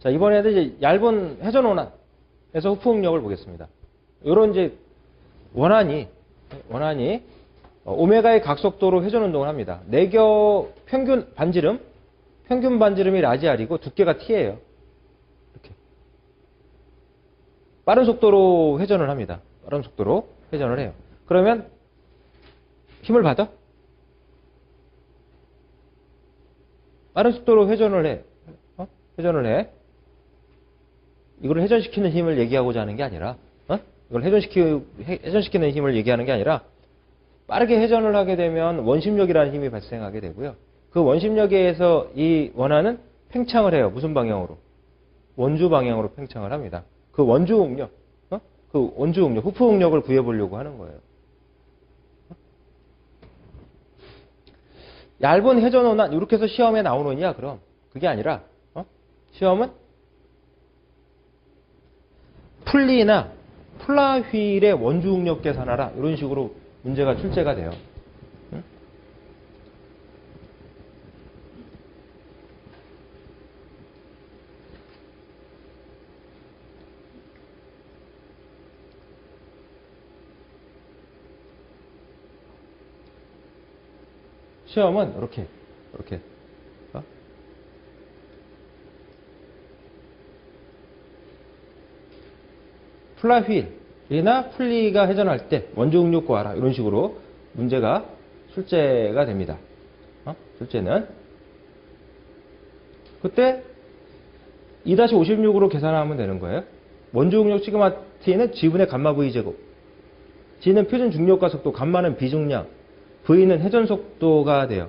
자, 이번에도 이제 얇은 회전 원안에서 후프 응력을 보겠습니다. 요런 이제 원안이 오메가의 각속도로 회전 운동을 합니다. 내겨 평균 반지름이 라지알이고 두께가 t예요. 이렇게 빠른 속도로 회전을 합니다. 빠른 속도로 회전을 해요. 그러면 힘을 받아? 빠른 속도로 회전을 해. 회전을 해. 이걸 회전시키는 힘을 얘기하고자 하는 게 아니라, 이걸 회전시키는 힘을 얘기하는 게 아니라, 빠르게 회전을 하게 되면 원심력이라는 힘이 발생하게 되고요. 그 원심력에 의해서 이 원안은 팽창을 해요. 무슨 방향으로? 원주 방향으로 팽창을 합니다. 그 원주 응력, 후프 응력을 구해보려고 하는 거예요. 얇은 회전 원안, 이렇게 해서 시험에 나오느냐, 그럼? 그게 아니라, 시험은 풀리나 플라휠의 원주 응력 계산하라. 이런 식으로 문제가 출제가 돼요. 시험은 이렇게 플라휠이나 풀리가 회전할 때 원주 응력 구하라. 이런 식으로 문제가 출제가 됩니다. 출제는 그때 2-56으로 계산하면 되는 거예요. 원주 응력 시그마 t는 g분의 감마 v 제곱. g는 표준 중력과 속도, 감마는 비중량, v는 회전 속도가 돼요.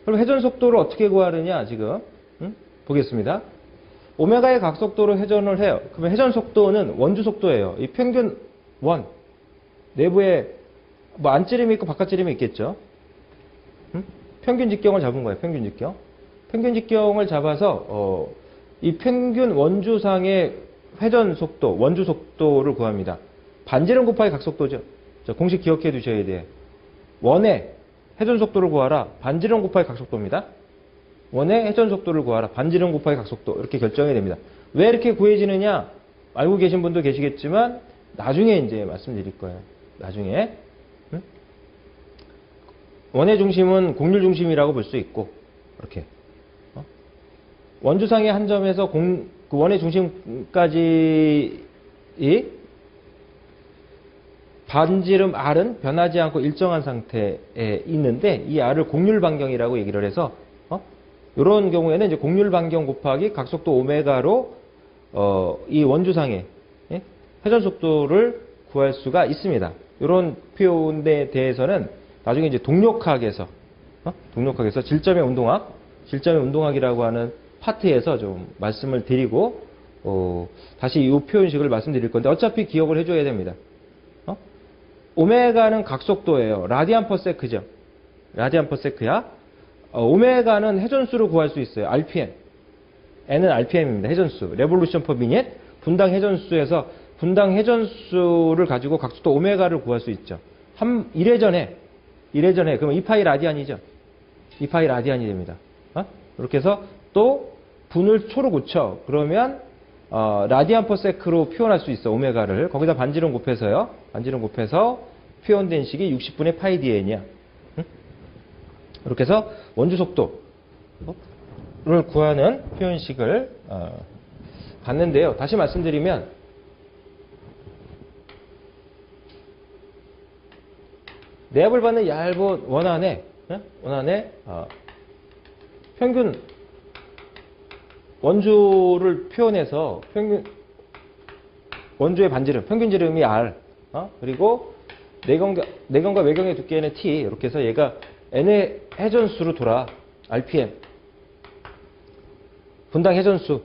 그럼 회전 속도를 어떻게 구하느냐 지금 보겠습니다. 오메가의 각속도로 회전을 해요. 그러면 회전 속도는 원주 속도예요. 이 평균 원 내부에 뭐 안찌름이 있고 바깥찌름이 있겠죠. 평균 직경을 잡은 거예요. 평균 직경. 평균 직경을 잡아서 이 평균 원주상의 회전 속도, 원주 속도를 구합니다. 반지름 곱하기 각속도죠. 자, 공식 기억해 두셔야 돼요. 원의 회전 속도를 구하라. 반지름 곱하기 각속도입니다. 원의 회전 속도를 구하라. 반지름 곱하기 각속도. 이렇게 결정이 됩니다. 왜 이렇게 구해지느냐? 알고 계신 분도 계시겠지만 나중에 이제 말씀드릴 거예요. 나중에. 원의 중심은 곡률 중심이라고 볼 수 있고 이렇게. 원주상의 한 점에서 그 원의 중심까지 반지름 R은 변하지 않고 일정한 상태에 있는데 이 R을 곡률 반경이라고 얘기를 해서 이런 경우에는 이제 곡률 반경 곱하기 각속도 오메가로 이 원주상의 회전 속도를 구할 수가 있습니다. 이런 표현에 대해서는 나중에 이제 동력학에서 질점의 운동학이라고 하는 파트에서 좀 말씀을 드리고 다시 이 표현식을 말씀드릴 건데 어차피 기억을 해줘야 됩니다. 오메가는 각속도예요. 라디안 퍼 세크죠. 라디안 퍼 세크야. 오메가는 회전수를 구할 수 있어요. RPM. N은 RPM입니다. 회전수. 레볼루션 퍼 미닛. 분당 회전수에서 분당 회전수를 가지고 각속도 오메가를 구할 수 있죠. 1회전에 그러면 2파이 라디안이죠. 2파이 라디안이 됩니다. 이렇게 해서 또 분을 초로 고쳐. 그러면 라디안 퍼 세크로 표현할 수 있어. 오메가를. 거기다 반지름 곱해서요. 반지름 곱해서 표현된 식이 60분의 파이 dn이야. 이렇게 해서 원주 속도를 구하는 표현식을 갖는데요. 다시 말씀드리면 내압을 받는 얇은 원안에 평균 원주를 표현해서 원주의 반지름, 평균 지름이 R, 그리고 내경과 외경의 두께는 T. 이렇게 해서 얘가 N의 회전수로 돌아. RPM. 분당 회전수.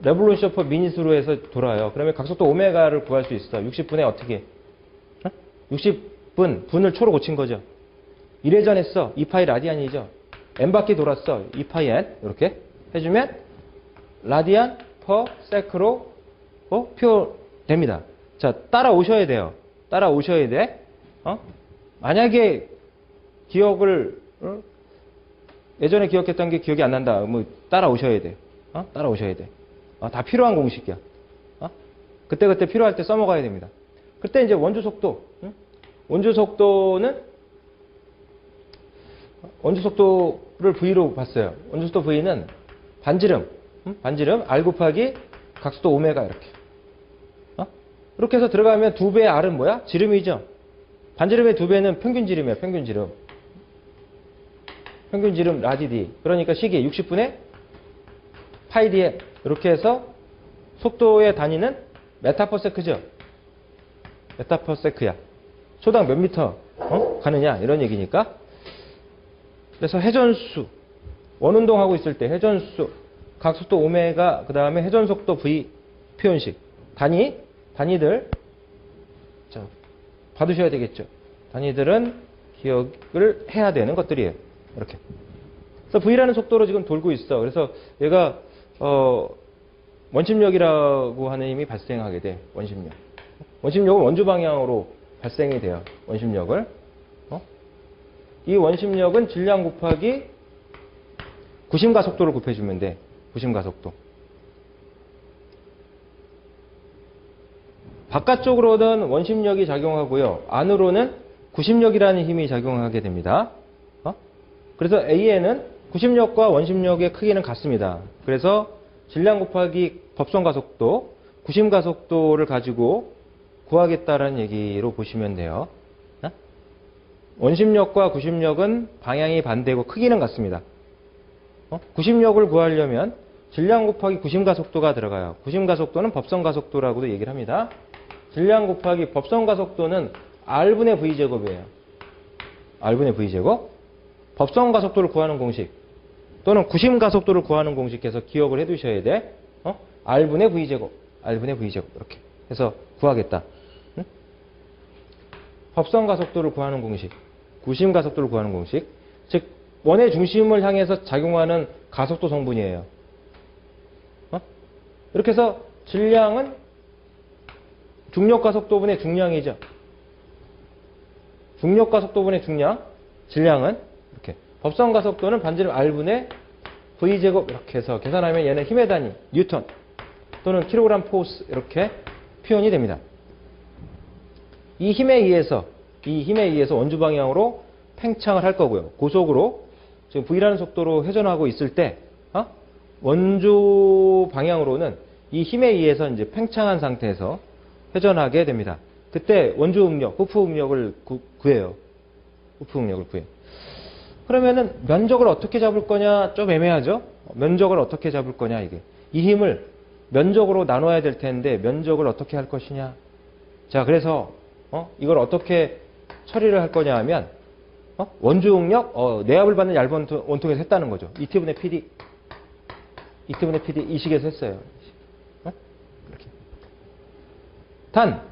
레볼루션 퍼 미닛으로 해서 돌아요. 그러면 각속도 오메가를 구할 수 있어. 60분에 어떻게? 60분, 분을 초로 고친 거죠. 1회전 했어. 2파이 라디안이죠. N바퀴 돌았어. 2파이 N. 이렇게 해주면 라디안 퍼 세크로 표됩니다. 자, 따라오셔야 돼요. 따라오셔야 돼. 만약에 기억을 예전에 기억했던 게 기억이 안 난다. 뭐 따라오셔야 돼. 따라오셔야 돼. 다 필요한 공식이야. 그때그때 필요할 때 써먹어야 됩니다. 그때 이제 원주 속도. 원주 속도는 원주 속도를 V로 봤어요. 원주 속도 V는 반지름. 반지름 R 곱하기 각속도 오메가 이렇게. 이렇게 해서 들어가면 2배의 R은 뭐야? 지름이죠. 반지름의 2배는 평균 지름이야. 평균 지름. 평균 지름 라디 D. 그러니까 시계 60분의 파이 D에 이렇게 해서 속도의 단위는 메타퍼세크죠. 메타퍼세크야. 초당 몇 미터 가느냐 이런 얘기니까. 그래서 회전수 원운동하고 있을 때 회전수 각속도 오메가 그 다음에 회전속도 V 표현식 단위들 자 받으셔야 되겠죠. 단위들은 기억을 해야 되는 것들이에요. 이렇게. 그래서 V라는 속도로 지금 돌고 있어. 그래서 얘가 원심력이라고 하는 힘이 발생하게 돼. 원심력. 원심력은 원주 방향으로 발생이 돼요. 원심력을. 이 원심력은 질량 곱하기 구심가속도를 곱해주면 돼. 구심가속도. 바깥쪽으로는 원심력이 작용하고요. 안으로는 구심력이라는 힘이 작용하게 됩니다. 그래서 A에는 구심력과 원심력의 크기는 같습니다. 그래서 질량 곱하기 법선가속도, 구심가속도를 가지고 구하겠다라는 얘기로 보시면 돼요. 원심력과 구심력은 방향이 반대고 크기는 같습니다. 구심력을 구하려면 질량 곱하기 구심가속도가 들어가요. 구심가속도는 법선가속도라고도 얘기를 합니다. 질량 곱하기 법선가속도는 R분의 V제곱이에요. R분의 V제곱. 법선가속도를 구하는 공식 또는 구심가속도를 구하는 공식에서 기억을 해두셔야 돼. R분의 V제곱. R분의 V제곱. 이렇게 해서 구하겠다. 법선가속도를 구하는 공식. 구심가속도를 구하는 공식. 즉 원의 중심을 향해서 작용하는 가속도 성분이에요. 이렇게 해서 질량은 중력가속도분의 중량이죠. 중력가속도분의 중량, 질량은 이렇게. 법선가속도는 반지름 R분의 V제곱 이렇게 해서 계산하면 얘는 힘의 단위, 뉴턴 또는 킬로그램 포스 이렇게 표현이 됩니다. 이 힘에 의해서 원주 방향으로 팽창을 할 거고요. 고속으로 지금 V라는 속도로 회전하고 있을 때 원주 방향으로는 이 힘에 의해서 이제 팽창한 상태에서 회전하게 됩니다. 그때 원주 응력, 후프 응력을 구해요. 후프 응력을 구해요. 그러면은 면적을 어떻게 잡을 거냐 좀 애매하죠? 면적을 어떻게 잡을 거냐 이게. 이 힘을 면적으로 나눠야 될 텐데 면적을 어떻게 할 것이냐. 자, 그래서 이걸 어떻게 처리를 할 거냐 하면 원주 응력, 내압을 받는 얇은 원통에서 했다는 거죠. ET분의 PD. ET분의 PD 이 식에서 했어요. 이렇게. 단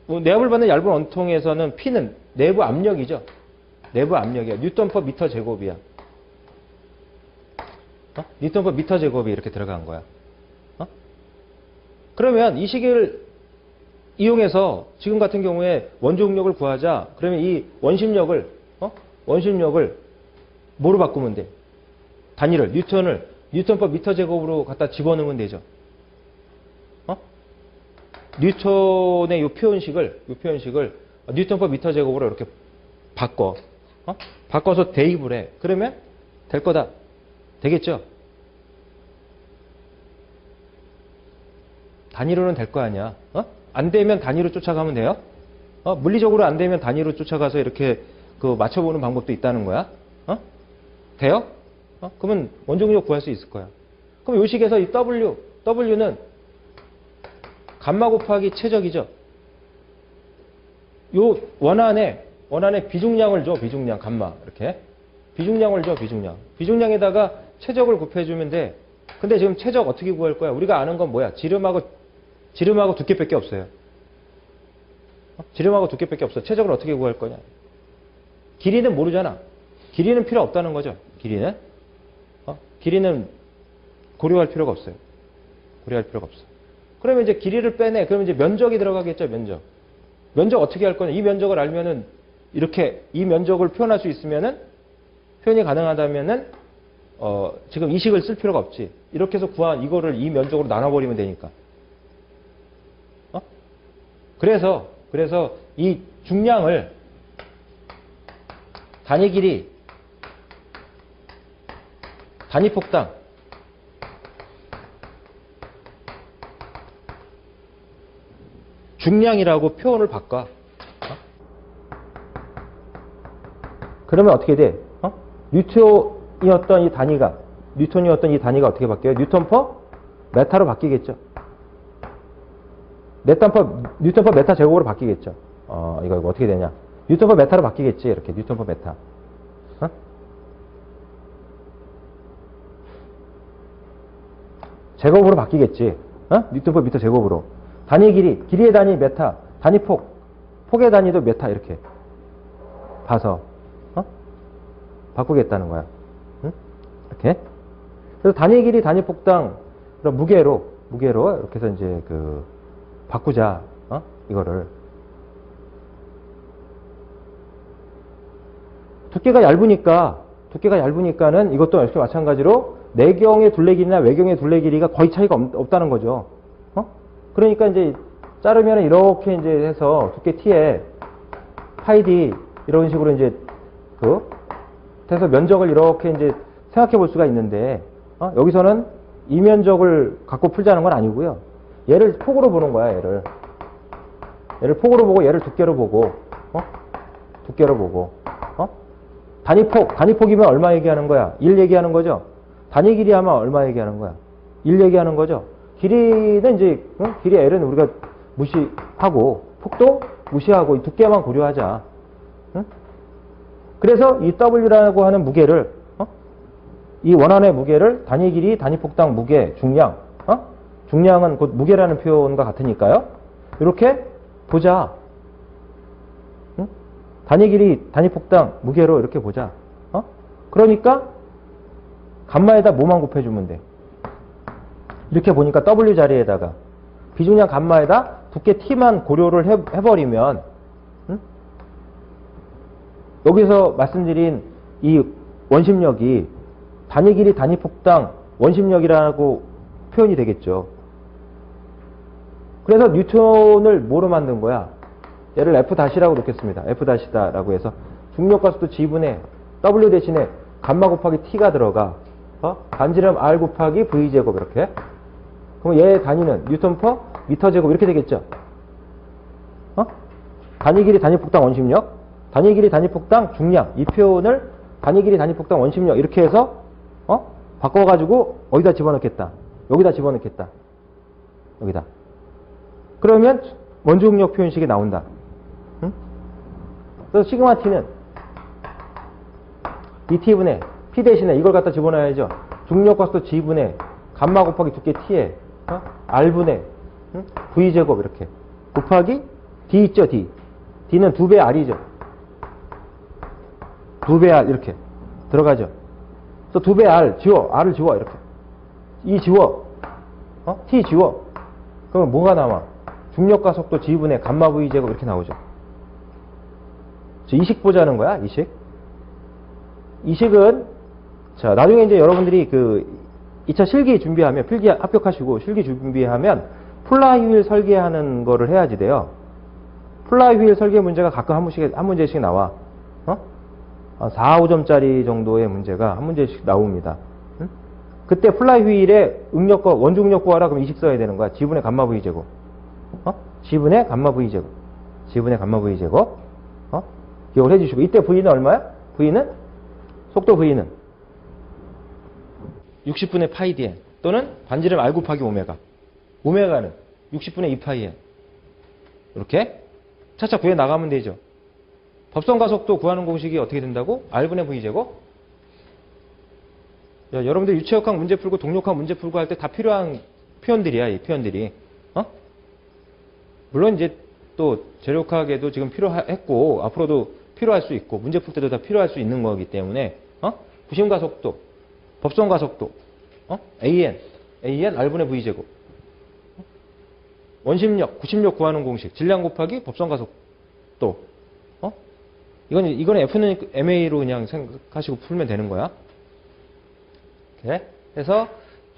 내압을 받는 얇은 원통에서는 P는 내부 압력이죠. 내부 압력이야. 뉴턴/m 제곱이야. 뉴턴/m 제곱이 이렇게 들어간 거야. 그러면 이 식을 이용해서 지금 같은 경우에 원주 응력을 구하자. 그러면 이 원심력을 뭐로 바꾸면 돼? 단위를 뉴턴/m 제곱으로 갖다 집어넣으면 되죠. 뉴턴의 이 표현식을 뉴턴/m 제곱으로 이렇게 바꿔. 바꿔서 대입을 해. 그러면 될 거다. 되겠죠? 단위로는 될 거 아니야. 안 되면 단위로 쫓아가면 돼요. 물리적으로 안 되면 단위로 쫓아가서 이렇게 맞춰보는 방법도 있다는 거야. 돼요? 그러면 원종력 구할 수 있을 거야. 그럼 이 식에서 이 W는 감마 곱하기 최적이죠. 요 원안에 비중량을 줘. 비중량 감마 이렇게 비중량을 줘. 비중량에다가 최적을 곱해주면 돼. 근데 지금 최적 어떻게 구할 거야? 우리가 아는 건 뭐야? 지름하고 두께밖에 없어요. 지름하고 두께밖에 없어. 최적을 어떻게 구할 거냐? 길이는 모르잖아. 길이는 필요 없다는 거죠. 길이는 고려할 필요가 없어요. 그러면 이제 길이를 빼내. 그러면 이제 면적이 들어가겠죠. 면적 어떻게 할 거냐? 이 면적을 알면은 이렇게 이 면적을 표현할 수 있으면은 표현이 가능하다면은 지금 이 식을 쓸 필요가 없지. 이렇게 해서 구한 이거를 이 면적으로 나눠버리면 되니까. 그래서 이 중량을 단위 길이, 단위 폭당, 중량이라고 표현을 바꿔. 그러면 어떻게 돼? 뉴턴이었던 이 단위가 어떻게 바뀌어요? 뉴턴 퍼 메타로 바뀌겠죠. 뉴턴 퍼 메타 제곱으로 바뀌겠죠. 이거 어떻게 되냐? 뉴턴 퍼 메타로 바뀌겠지. 이렇게 뉴턴 퍼 메타. 제곱으로 바뀌겠지. 뉴턴 퍼 미터 제곱으로. 단위 길이의 단위 메타, 단위 폭의 단위도 메타 이렇게 봐서 바꾸겠다는 거야. 이렇게. 그래서 단위 길이, 단위 폭당 그런 무게로 이렇게 해서 이제 바꾸자. 이거를. 두께가 얇으니까는 이것도 역시 마찬가지로 내경의 둘레 길이나 외경의 둘레 길이가 거의 차이가 없다는 거죠. 그러니까 이제 자르면 이렇게 이제 해서 두께 t에 파이 d 이런 식으로 이제 해서 면적을 이렇게 이제 생각해 볼 수가 있는데 여기서는 이 면적을 갖고 풀자는 건 아니고요. 얘를 폭으로 보는 거야. 얘를 폭으로 보고 얘를 두께로 보고 단위폭이면 얼마 얘기하는 거야? 1 얘기하는 거죠. 단위 길이 하면 얼마 얘기하는 거야? 1 얘기하는 거죠. 길이는 이제 길이 L은 우리가 무시하고 폭도 무시하고 이 두께만 고려하자. 그래서 이 W라고 하는 무게를 이 원안의 무게를 단위 길이, 단위 폭당 무게, 중량 중량은 곧 무게라는 표현과 같으니까요. 이렇게 보자. 단위 길이, 단위 폭당 무게로 이렇게 보자. 그러니까 감마에다 뭐만 곱해주면 돼. 이렇게 보니까 W 자리에다가 비중량 감마에다 두께 T만 고려를 해버리면 여기서 말씀드린 이 원심력이 단위 길이, 단위 폭당 원심력이라고 표현이 되겠죠. 그래서 뉴턴을 뭐로 만든 거야? 얘를 F-라고 놓겠습니다. F-라고 해서 중력과 속도 G분의 W 대신에 감마 곱하기 T가 들어가. 반지름 R 곱하기 V제곱 이렇게. 그럼 얘의 단위는 뉴턴 퍼 미터 제곱 이렇게 되겠죠. 단위 길이, 단위 폭당 원심력, 단위 길이, 단위 폭당 중량. 이 표현을 단위 길이, 단위 폭당 원심력 이렇게 해서 바꿔가지고 어디다 집어넣겠다. 여기다 집어넣겠다. 여기다. 그러면 원중력 표현식이 나온다. 그래서 시그마 T는 DT분의 P 대신에 이걸 갖다 집어넣어야죠. 중력과 속도 G분의 감마 곱하기 두께 T에 R분의 V제곱 이렇게 곱하기 D 있죠. D는 2배 R이죠. 2배 R 이렇게 들어가죠. 그래서 2배 R을 지워 이렇게. E 지워. T 지워. 그러면 뭐가 나와? 중력과 속도 G분의 감마 V제곱 이렇게 나오죠. 이식 보자는 거야. 이식은 자 나중에 이제 여러분들이 2차 실기 준비하면 필기 합격하시고 실기 준비하면 플라이휠 설계하는 거를 해야지 돼요. 플라이휠 설계 문제가 가끔 한 문제씩 나와. 4, 5점짜리 정도의 문제가 한 문제씩 나옵니다. 그때 플라이휠의 응력과 원중력 구하라 그러면 이식 써야 되는 거야. G분의 감마 V제곱. G분의 감마 V제곱. G분의 감마 V제곱. 기억을 해주시고 이때 V는 얼마야? V는 속도 V는 60분의 파이 dn 또는 반지름 R 곱하기 오메가. 오메가는 60분의 2파이에 이렇게 차차 구해 나가면 되죠. 법선 가속도 구하는 공식이 어떻게 된다고? R분의 V제곱. 야, 여러분들 유체역학 문제 풀고 동력학 문제 풀고 할 때 다 필요한 표현들이야. 이 표현들이. 물론 이제 또 재료학에도 지금 필요했고 앞으로도 필요할 수 있고 문제 풀 때도 다 필요할 수 있는 거기 때문에 구심 가속도, 법선 가속도, AN R분의 V제곱. 원심력, 구심력 구하는 공식, 질량 곱하기 법선 가속도. 이거는 F는 MA로 그냥 생각하시고 풀면 되는 거야. 이렇게 해서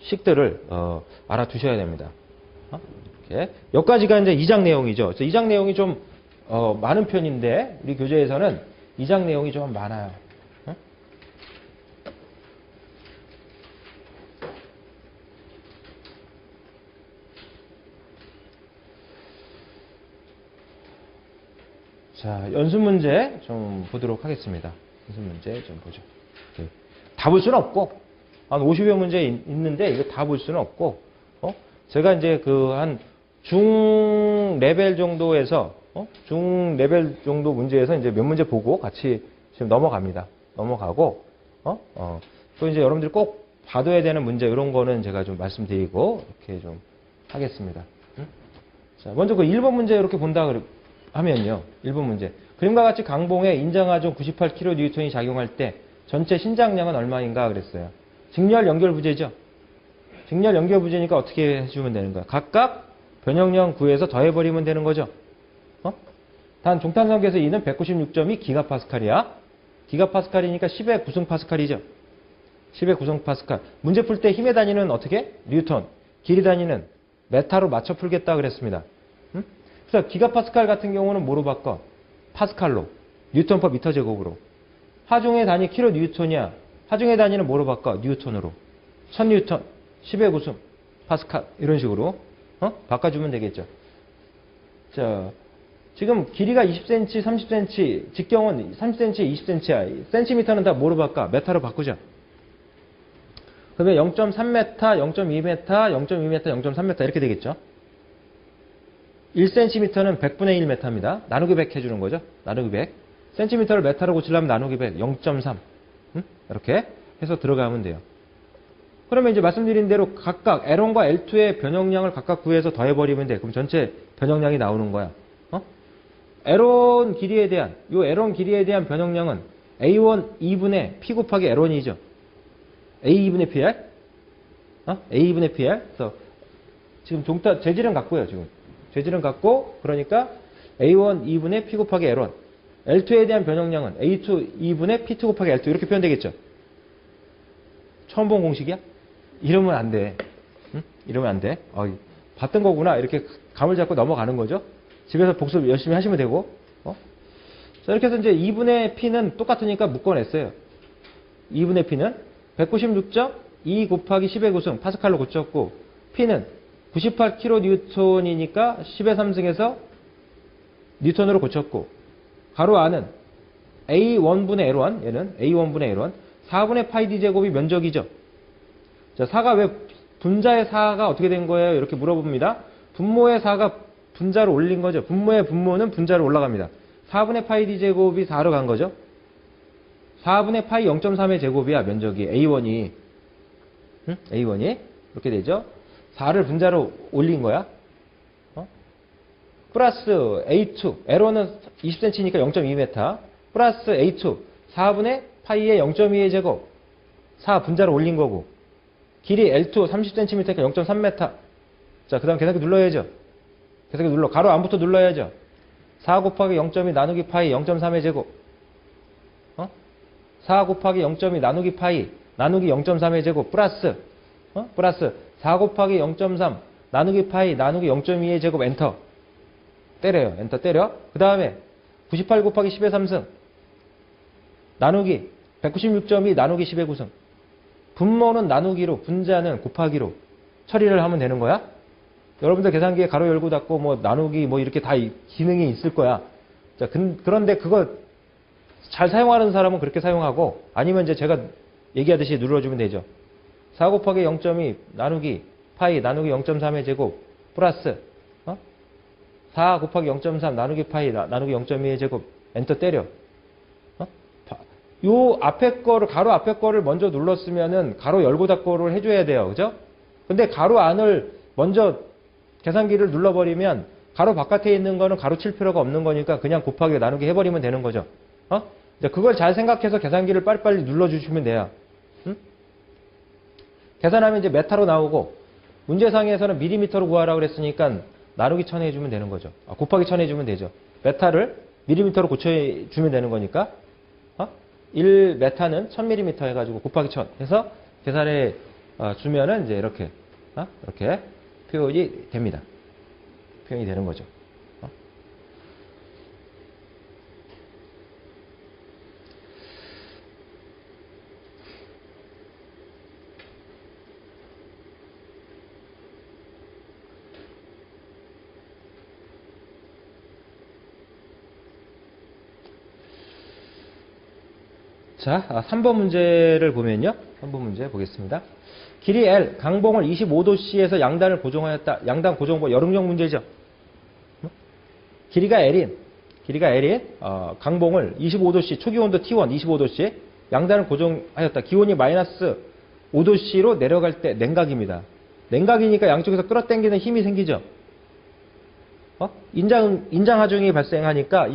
식들을 알아두셔야 됩니다. 이렇게. 여기까지가 이제 2장 내용이죠. 그래서 2장 내용이 좀 많은 편인데 우리 교재에서는 2장 내용이 좀 많아요. 자, 연습 문제 좀 보도록 하겠습니다. 연습 문제 좀 보죠. 다 볼 수는 없고, 한 50여 문제 있는데, 이거 다 볼 수는 없고, 제가 이제 한 중 레벨 정도에서, 중 레벨 정도 문제에서 이제 몇 문제 보고 같이 지금 넘어갑니다. 넘어가고, 또 이제 여러분들이 꼭 봐둬야 되는 문제, 이런 거는 제가 좀 말씀드리고, 이렇게 좀 하겠습니다. 자, 먼저 그 1번 문제 이렇게 본다 하면요. 1번 문제. 그림과 같이 강봉에 인장하종 98kN이 작용할 때 전체 신장량은 얼마인가 그랬어요. 직렬 연결 부재죠. 직렬 연결 부재니까 어떻게 해주면 되는 거야? 각각 변형량 구해서 더해버리면 되는 거죠. 단 종탄성계에서 E는 196점이 기가파스칼이야. 기가파스칼이니까 10의 9승파스칼이죠. 10의 9승파스칼. 문제 풀 때 힘의 단위는 어떻게? 뉴턴. 길이 단위는 메타로 맞춰 풀겠다 그랬습니다. 그래서 기가파스칼 같은 경우는 뭐로 바꿔? 파스칼로. 뉴턴 퍼 미터 제곱으로. 하중의 단위 킬로 뉴턴이야. 하중의 단위는 뭐로 바꿔? 뉴턴으로. 1000뉴턴, 10의 9승, 파스칼. 이런 식으로 바꿔주면 되겠죠. 자, 지금 길이가 20cm, 30cm, 직경은 30cm, 20cm야. 센티미터는 다 뭐로 바꿔? 메타로 바꾸자. 그러면 0.3m, 0.2m, 0.2m, 0.3m 이렇게 되겠죠. 1cm는 100분의 1m입니다. 나누기 100 해주는 거죠. 나누기 100. cm를 메타로 고치려면 나누기 100, 0.3. 이렇게 해서 들어가면 돼요. 그러면 이제 말씀드린 대로 각각 L1과 L2의 변형량을 각각 구해서 더해버리면 돼. 그럼 전체 변형량이 나오는 거야. L1 길이에 대한, 요 L1 길이에 대한 변형량은 A1 2분의 P 곱하기 L1이죠. A 2분의 PR? A 2분의 PR? 그래서 지금 재질은 같고요, 지금. 재질은 같고, 그러니까 A1 2분의 P 곱하기 L1. L2에 대한 변형량은 A2 2분의 P2 곱하기 L2. 이렇게 표현되겠죠? 처음 본 공식이야? 이러면 안 돼. 이러면 안 돼. 봤던 거구나. 이렇게 감을 잡고 넘어가는 거죠? 집에서 복습 열심히 하시면 되고. 자, 이렇게 해서 이제 2분의 P는 똑같으니까 묶어냈어요. 2분의 P는 196점 2 곱하기 10의 9승 파스칼로 고쳤고, P는 98kN이니까 10의 3승에서 뉴턴으로 고쳤고, 가로 안은 A1분의 L1, 얘는 A1분의 L1, 4분의 파이 D 제곱이 면적이죠. 자, 4가 왜, 분자의 4가 어떻게 된 거예요? 이렇게 물어봅니다. 분모의 4가 분자로 올린 거죠. 분모의 분모는 분자로 올라갑니다. 4분의 파이 D 제곱이 4로 간 거죠. 4분의 파이 0.3의 제곱이야, 면적이. A1이. A1이. 이렇게 되죠. 4를 분자로 올린 거야. 플러스 A2. L1은 20cm니까 0.2m. 플러스 A2. 4분의 파이의 0.2의 제곱. 4 분자로 올린 거고. 길이 L2 30cm니까 0.3m. 자, 그 다음 계산기 눌러야죠. 계산기 눌러. 가로 안부터 눌러야죠. 4 곱하기 0.2 나누기 파이 0.3의 제곱. 4 곱하기 0.2 나누기 파이 나누기 0.3의 제곱 플러스 플러스 4 곱하기 0.3 나누기 파이 나누기 0.2의 제곱 엔터. 때려요. 엔터 때려. 그 다음에 98 곱하기 10의 3승 나누기 196.2 나누기 10의 9승. 분모는 나누기로, 분자는 곱하기로 처리를 하면 되는 거야. 여러분들 계산기에 가로 열고 닫고 뭐 나누기 뭐 이렇게 다 기능이 있을 거야. 자, 그런데 그거 잘 사용하는 사람은 그렇게 사용하고, 아니면 이제 제가 얘기하듯이 눌러주면 되죠. 4 곱하기 0.2 나누기 파이 나누기 0.3의 제곱 플러스 4 곱하기 0.3 나누기 파이 나누기 0.2의 제곱 엔터 때려. 요 앞에 거를, 가로 앞에 거를 먼저 눌렀으면은 가로 열고 닫고를 해줘야 돼요. 그죠? 근데 가로 안을 먼저 계산기를 눌러버리면 가로 바깥에 있는 거는 가로 칠 필요가 없는 거니까 그냥 곱하기 나누기 해버리면 되는 거죠. 이제 그걸 잘 생각해서 계산기를 빨리빨리 눌러주시면 돼요. 계산하면 이제 메타로 나오고, 문제상에서는 밀리미터로 구하라고 그랬으니까 나누기 1000 해주면 되는 거죠. 곱하기 1000 해주면 되죠. 메타를 밀리미터로 고쳐주면 되는 거니까 1메타는 1000mm 해가지고 곱하기 1000 해서 계산해 주면은 이제 이렇게 이렇게 표현이 됩니다. 표현이 되는 거죠. 자, 3번 문제를 보면요. 3번 문제 보겠습니다. 길이 L, 강봉을 25도씨에서 양단을 고정하였다. 양단 고정, 여름용 문제죠. 길이가 L인, 강봉을 25도씨, 초기온도 T1 25도씨, 양단을 고정하였다. 기온이 마이너스 5도씨로 내려갈 때 냉각입니다. 냉각이니까 양쪽에서 끌어당기는 힘이 생기죠. 인장하중이 발생하니까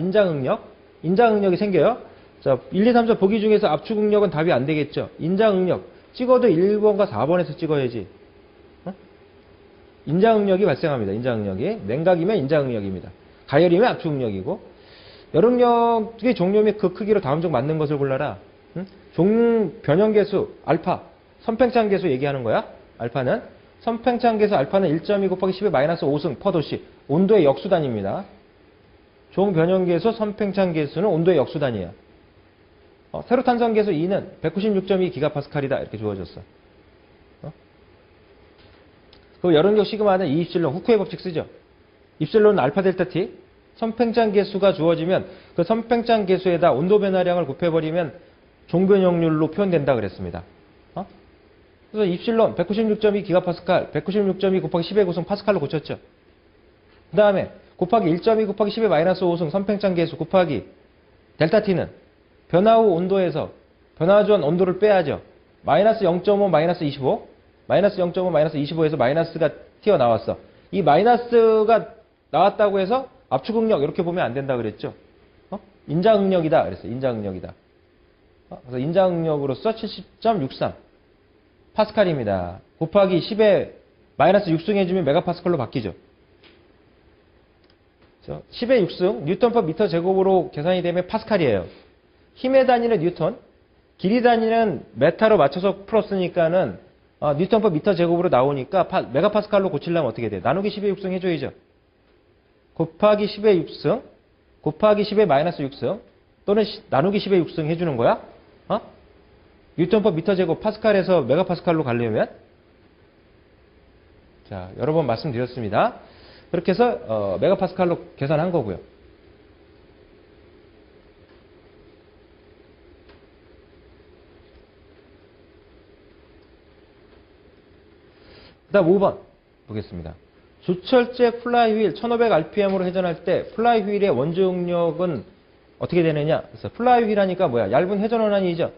인장응력이 생겨요. 자, 1, 2, 3, 4 보기 중에서 압축응력은 답이 안 되겠죠. 인장응력. 찍어도 1번과 4번에서 찍어야지. 인장응력이 발생합니다. 인장응력이. 냉각이면 인장응력입니다. 가열이면 압축응력이고. 열응력의 종료 및 그 크기로 다음 중 맞는 것을 골라라. 변형계수 알파. 선팽창계수 얘기하는 거야. 알파는. 선팽창계수 알파는 1.2 곱하기 10의 마이너스 5승 퍼 도씨. 온도의 역수단입니다. 종변형계수 선팽창계수는 온도의 역수단이에요. 세로탄성계수 2는 196.2 기가파스칼이다. 이렇게 주어졌어. 그 열응력 시그마는 2입실론 후크의 법칙 쓰죠. 입실론은 알파 델타 t. 선팽창계수가 주어지면 그 선팽창계수에다 온도 변화량을 곱해버리면 종변형률로 표현된다 그랬습니다. 그래서 입실론 196.2 기가파스칼 196.2 곱하기 10의 9승 파스칼로 고쳤죠. 그 다음에 곱하기 1.2 곱하기 10의 마이너스 5승 선팽창계수 곱하기 델타 t는 변화 후 온도에서 변화 전 온도를 빼야죠. 마이너스 0.5 마이너스 25 마이너스 0.5 마이너스 25에서 마이너스가 튀어나왔어. 이 마이너스가 나왔다고 해서 압축응력 이렇게 보면 안 된다 그랬죠. 인장응력이다 그랬어요. 인장응력이다. 그래서 인장응력으로서 70.63 파스칼입니다. 곱하기 10에 마이너스 6승 해주면 메가파스칼로 바뀌죠. 10의 6승 뉴턴 퍼 미터 제곱으로 계산이 되면 파스칼이에요. 힘의 단위는 뉴턴, 길이 단위는 메타로 맞춰서 풀었으니까는 뉴턴 퍼 미터 제곱으로 나오니까 메가파스칼로 고치려면 어떻게 돼? 나누기 10의 6승 해줘야죠. 곱하기 10의 6승, 곱하기 10의 마이너스 6승, 또는 나누기 10의 6승 해주는 거야. 뉴턴 퍼 미터 제곱 파스칼에서 메가파스칼로 가려면 자, 여러 번 말씀드렸습니다. 그렇게 해서 메가파스칼로 계산한 거고요. 그 다음 5번 보겠습니다. 조철제 플라이 휠 1500rpm으로 회전할 때 플라이 휠의 원주응력은 어떻게 되느냐? 그래서 플라이 휠 하니까 뭐야? 얇은 회전 원안이죠.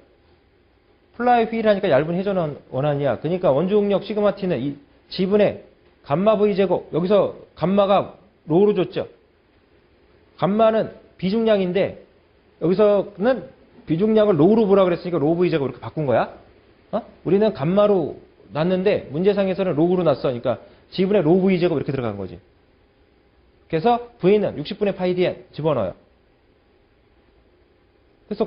플라이 휠 하니까 얇은 회전 원안이야. 그러니까 원주응력 시그마 t는 이 지분의 감마 v 제곱. 여기서 감마가 로우로 줬죠. 감마는 비중량인데 여기서는 비중량을 로우로 보라 그랬으니까 로우 v 제곱 이렇게 바꾼 거야. 우리는 감마로 놨는데 문제상에서는 로우로 놨어. 그러니까 지분의 로우 v 제곱 이렇게 들어간 거지. 그래서 v는 60분의 파이 dn 집어넣어요. 그래서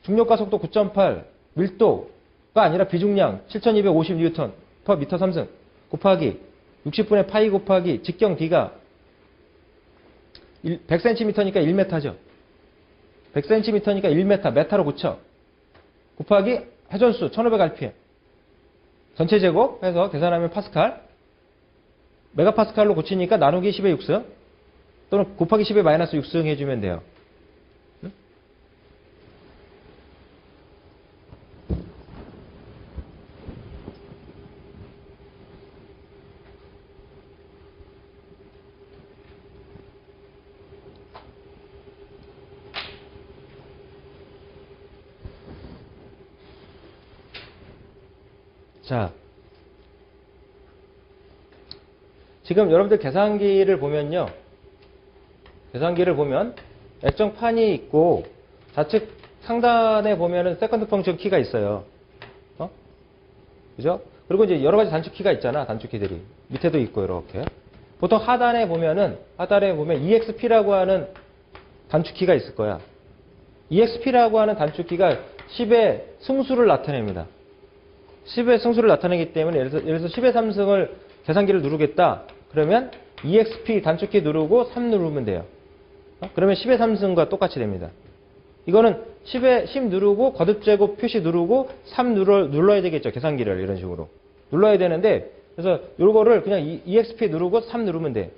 중력가 속도 9.8 밀도가 아니라 비중량 7250 뉴턴 퍼 미터 3승 곱하기 60분의 파이 곱하기 직경 d가 100cm니까 1m죠. 100cm니까 1m, 메타로 고쳐. 곱하기 회전수 1500rpm. 전체 제곱 해서 계산하면 파스칼. 메가파스칼로 고치니까 나누기 10의 6승 또는 곱하기 10의 마이너스 6승 해주면 돼요. 자, 지금 여러분들 계산기를 보면요. 계산기를 보면 액정판이 있고 좌측 상단에 보면은 세컨드 펑션 키가 있어요. 그죠? 그리고 이제 여러 가지 단축 키가 있잖아. 단축 키들이. 밑에도 있고 이렇게. 보통 하단에 보면 EXP라고 하는 단축 키가 있을 거야. EXP라고 하는 단축 키가 10의 승수를 나타냅니다. 10의 승수를 나타내기 때문에 예를 들어서 10의 3승을 계산기를 누르겠다. 그러면 EXP 단축키 누르고 3 누르면 돼요. 그러면 10의 3승과 똑같이 됩니다. 이거는 10 누르고 거듭제곱 표시 누르고 3 눌러야 되겠죠. 계산기를 이런 식으로. 눌러야 되는데 그래서 요거를 그냥 EXP 누르고 3 누르면 돼.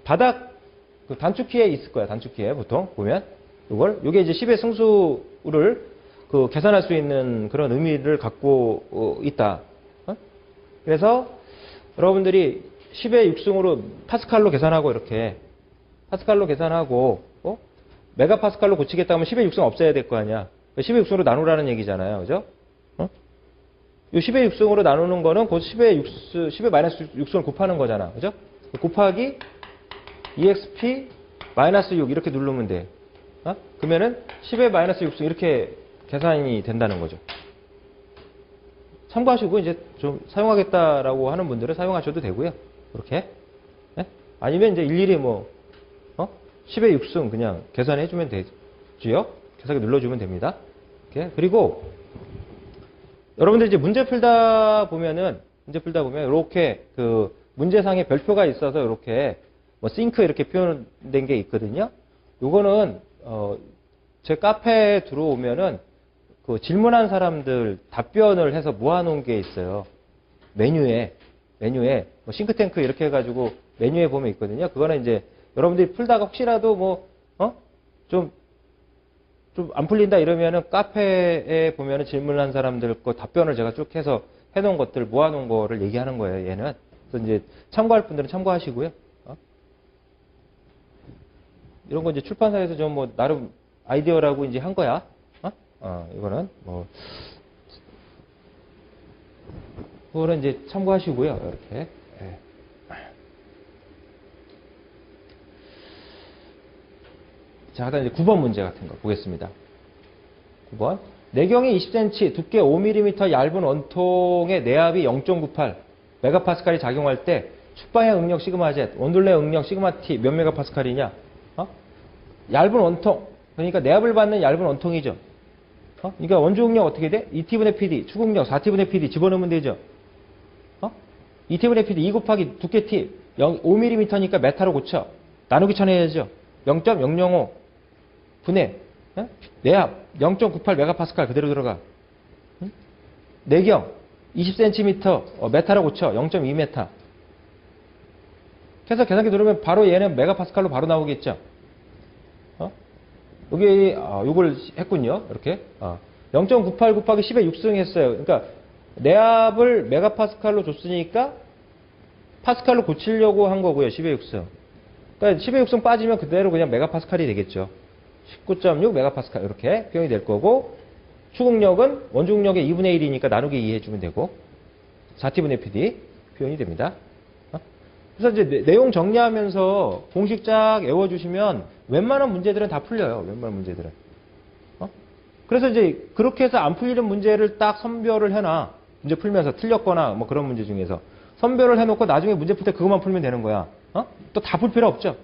바닥 그 단축키에 있을 거야. 단축키에 보통 보면 요게 이제 10의 승수를 그 계산할 수 있는 그런 의미를 갖고 있다. 그래서 여러분들이 10의 6승으로 파스칼로 계산하고 이렇게 파스칼로 계산하고 메가파스칼로 고치겠다 하면 10의 6승 없애야 될 거 아니야. 10의 6승으로 나누라는 얘기잖아요. 그죠? 요 10의 6승으로 나누는 거는 그 10의 마이너스 6승을 곱하는 거잖아. 그죠? 곱하기 EXP 마이너스 6 이렇게 누르면 돼. 그러면은 10의 마이너스 6승 이렇게 계산이 된다는 거죠. 참고하시고 이제 좀 사용하겠다라고 하는 분들은 사용하셔도 되고요. 그렇게. 네? 아니면 이제 일일이 뭐 10의 6승 그냥 계산해 주면 되지요. 계산기 눌러주면 됩니다. 이렇게. 그리고 여러분들 이제 문제 풀다 보면 이렇게 그 문제상에 별표가 있어서 이렇게 뭐 싱크 이렇게 표현된 게 있거든요. 요거는 제 카페에 들어오면은 그 질문한 사람들 답변을 해서 모아놓은 게 있어요. 메뉴에 뭐 싱크탱크 이렇게 해가지고 메뉴에 보면 있거든요. 그거는 이제 여러분들이 풀다가 혹시라도 좀 안 풀린다 이러면은 카페에 보면은 질문한 사람들 거 답변을 제가 쭉 해서 해놓은 것들 모아놓은 거를 얘기하는 거예요. 얘는. 그래서 이제 참고할 분들은 참고하시고요. 이런 거 이제 출판사에서 좀 뭐 나름 아이디어라고 이제 한 거야. 이거는 뭐 그거는 이제 참고하시고요. 이렇게. 예. 자, 하다 이제 9번 문제 같은 거 보겠습니다. 9번. 내경이 20cm, 두께 5mm 얇은 원통의 내압이 0.98 메가파스칼이 작용할 때 축방향 응력 시그마 Z, 원둘레 응력 시그마 T 몇 메가파스칼이냐? 얇은 원통. 그러니까 내압을 받는 얇은 원통이죠. 그러니까 원주 응력 어떻게 돼? 2T분의 PD, 축 응력 4T분의 PD 집어넣으면 되죠. 2T분의 PD 2 곱하기 두께 T 5mm니까 메타로 고쳐. 나누기 쳐내야죠. 0.005 분의 내압 0.98 메가파스칼 그대로 들어가. 내경 20cm 메타로 고쳐. 0.2메타. 그래서 계산기 누르면 바로 얘는 메가파스칼로 바로 나오겠죠. 여기 요걸 했군요. 이렇게 0.98 곱하기 10의 6승 했어요. 그러니까 내압을 메가파스칼로 줬으니까 파스칼로 고치려고 한 거고요. 10의 6승. 그러니까 10의 6승 빠지면 그대로 그냥 메가파스칼이 되겠죠. 19.6 메가파스칼 이렇게 표현이 될 거고 추궁력은 원중력의 2분의 1이니까 나누기 2 해주면 되고 4T분의 PD 표현이 됩니다. 그래서 이제 내용 정리하면서 공식 쫙 외워주시면 웬만한 문제들은 다 풀려요. 웬만한 문제들은. 그래서 이제 그렇게 해서 안 풀리는 문제를 딱 선별을 해놔. 문제 풀면서 틀렸거나 뭐 그런 문제 중에서 선별을 해놓고 나중에 문제 풀 때 그것만 풀면 되는 거야. 또 다 풀 필요 없죠.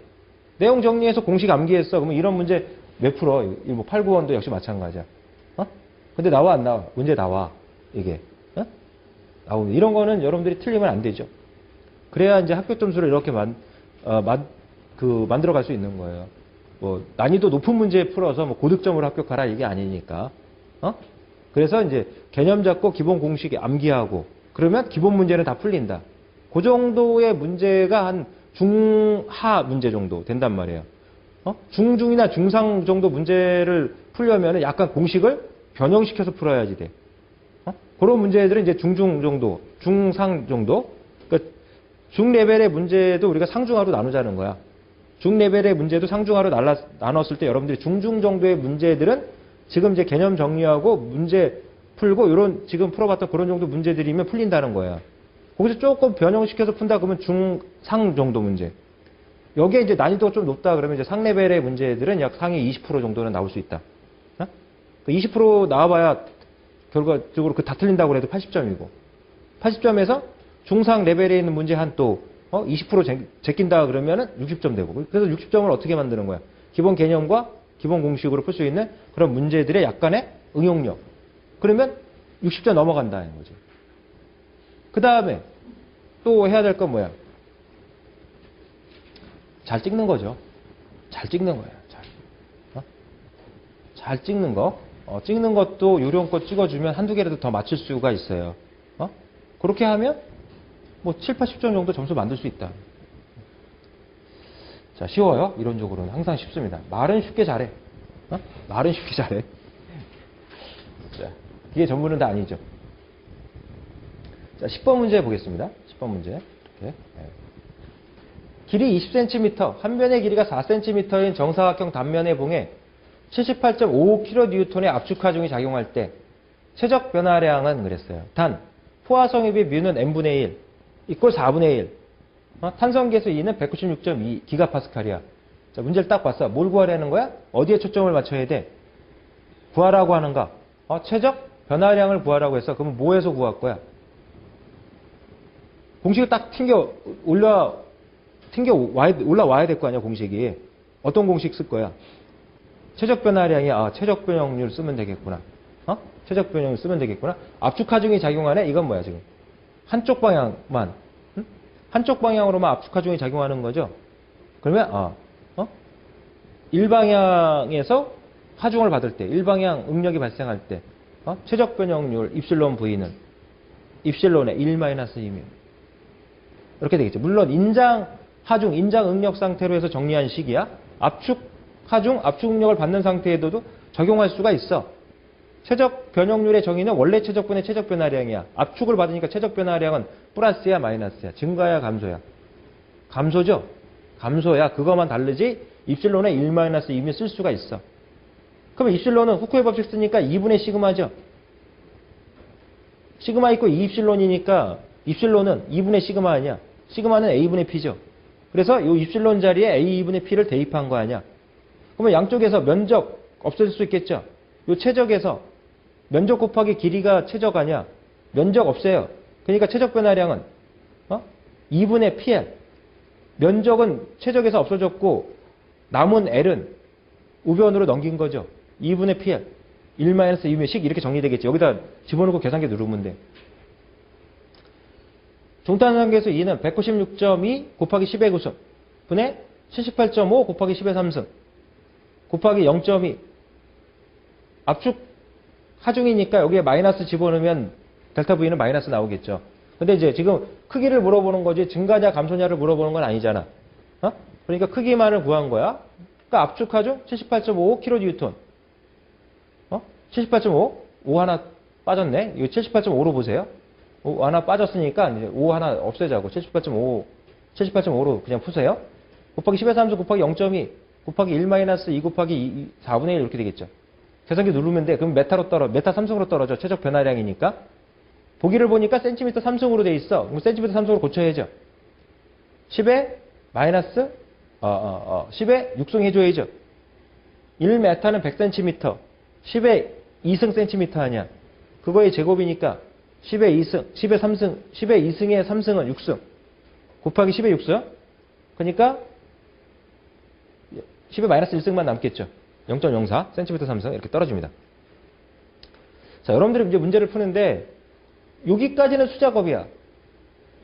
내용 정리해서 공식 암기했어. 그러면 이런 문제 왜 풀어? 뭐 8, 9원도 역시 마찬가지야. 근데 나와 안 나와? 문제 나와. 이게. 나오는 이런 거는 여러분들이 틀리면 안 되죠. 그래야 이제 학교 점수를 이렇게 만들어갈 수 있는 거예요. 뭐 난이도 높은 문제 풀어서 뭐 고득점으로 합격하라 이게 아니니까. 그래서 이제 개념 잡고 기본 공식 암기하고 그러면 기본 문제는 다 풀린다. 그 정도의 문제가 한 중하 문제 정도 된단 말이에요. 중중이나 중상 정도 문제를 풀려면 약간 공식을 변형시켜서 풀어야지 돼. 그런 문제들은 이제 중중 정도, 중상 정도. 그러니까 중레벨의 문제도 우리가 상중하로 나누자는 거야. 중레벨의 문제도 상중하로 나눴을 때 여러분들이 중중 정도의 문제들은 지금 이제 개념 정리하고 문제 풀고 이런 지금 풀어봤던 그런 정도 문제들이면 풀린다는 거야. 거기서 조금 변형시켜서 푼다 그러면 중상 정도 문제. 여기에 이제 난이도가 좀 높다 그러면 이제 상레벨의 문제들은 약 상위 20% 정도는 나올 수 있다. 20% 나와봐야 결과적으로 그 다 틀린다고 해도 80점이고 80점에서 중상 레벨에 있는 문제 한 또 20% 제낀다 그러면은 60점 되고 그래서 60점을 어떻게 만드는 거야? 기본 개념과 기본 공식으로 풀 수 있는 그런 문제들의 약간의 응용력. 그러면 60점 넘어간다는 거죠. 그 다음에 또 해야 될 건 뭐야? 잘 찍는 거죠. 잘 찍는 거예요. 잘 찍는 거. 찍는 것도 요령껏 찍어주면 한두 개라도 더 맞출 수가 있어요. 그렇게 하면 뭐 7, 80점 정도 점수 만들 수 있다. 자, 쉬워요. 이론적으로는 항상 쉽습니다. 말은 쉽게 잘해. 말은 쉽게 잘해. 자, 이게 전부는 다 아니죠. 자, 10번 문제 보겠습니다. 10번 문제. 이렇게. 길이 20cm, 한 변의 길이가 4cm인 정사각형 단면의 봉에 78.55kN의 압축 하중이 작용할 때 최적 변화량은 그랬어요. 단, 포화성입의 뮤는 n분의 1, 이꼴 4분의 1. 탄성계수 E는 196.2 기가파스칼이야. 자, 문제를 딱 봤어. 뭘 구하려는 거야? 어디에 초점을 맞춰야 돼? 구하라고 하는가? 최적 변화량을 구하라고 했어. 그러면 뭐에서 구할 거야? 공식을 딱 올라와야 될 거 아니야, 공식이. 어떤 공식 쓸 거야? 최적 변화량이, 최적 변형률 쓰면 되겠구나. 최적 변형률 쓰면 되겠구나. 압축 하중이 작용하네? 이건 뭐야, 지금? 한쪽 방향만. 한쪽 방향으로만 압축 하중이 작용하는 거죠? 그러면, 일방향에서 하중을 받을 때, 일방향 응력이 발생할 때, 최적 변형률 입실론 V는 입실론의 1-2면. 이렇게 되겠죠. 물론, 인장 하중, 인장 응력 상태로 해서 정리한 식이야. 압축 하중, 압축 응력을 받는 상태에도 적용할 수가 있어. 최적 변형률의 정의는 원래 최적분의 최적 변화량이야. 압축을 받으니까 최적 변화량은 플러스야, 마이너스야. 증가야, 감소야. 감소죠? 감소야. 그거만 다르지 입실론의 1-2면 쓸 수가 있어. 그럼 입실론은 후쿠의 법칙 쓰니까 2분의 시그마죠. 시그마 있고 2입실론이니까 입실론은 2분의 시그마 아니야. 시그마는 A분의 P죠. 그래서 이 입실론 자리에 A2분의 P를 대입한 거 아니야. 그러면 양쪽에서 면적 없어질 수 있겠죠. 이 최적에서 면적 곱하기 길이가 최적 아니야. 면적 없어요. 그러니까 최적 변화량은 2분의 PL. 면적은 최적에서 없어졌고 남은 L은 우변으로 넘긴 거죠. 2분의 PL. 1-2면 식 이렇게 정리되겠지. 여기다 집어넣고 계산기 누르면 돼. 중탄상계수 2는 196.2 곱하기 10의 9승 분의 78.5 곱하기 10의 3승 곱하기 0.2 압축 하중이니까 여기에 마이너스 집어넣으면 델타 V는 마이너스 나오겠죠. 근데 이제 지금 크기를 물어보는 거지 증가냐 감소냐를 물어보는 건 아니잖아. 그러니까 크기만을 구한 거야. 그러니까 압축 하중 78.5 kN. 78.5? 5 하나 빠졌네. 이거 78.5로 보세요. 5 하나 빠졌으니까 이제 5 하나 없애자고 78.5로 그냥 푸세요. 곱하기 10의 3승 곱하기 0.2 곱하기 1-2 곱하기 4분의 1 이렇게 되겠죠. 계산기 누르면 돼. 그럼 메타 3승으로 떨어져. 최적 변화량이니까. 보기를 보니까 센티미터 3승으로 돼 있어. 그럼 센티미터 3승으로 고쳐야죠. 10의 마이너스 10의 6승 해줘야죠. 1m는 100cm 10의 2승 센티미터 아니야. 그거의 제곱이니까 10의 2승, 10의 3승, 10의 2승의 3승은 6승. 곱하기 10의 6승. 그러니까 10의 마이너스 1승만 남겠죠. 0.04 cm 3승 이렇게 떨어집니다. 자, 여러분들이 이제 문제를 푸는데 여기까지는 수작업이야.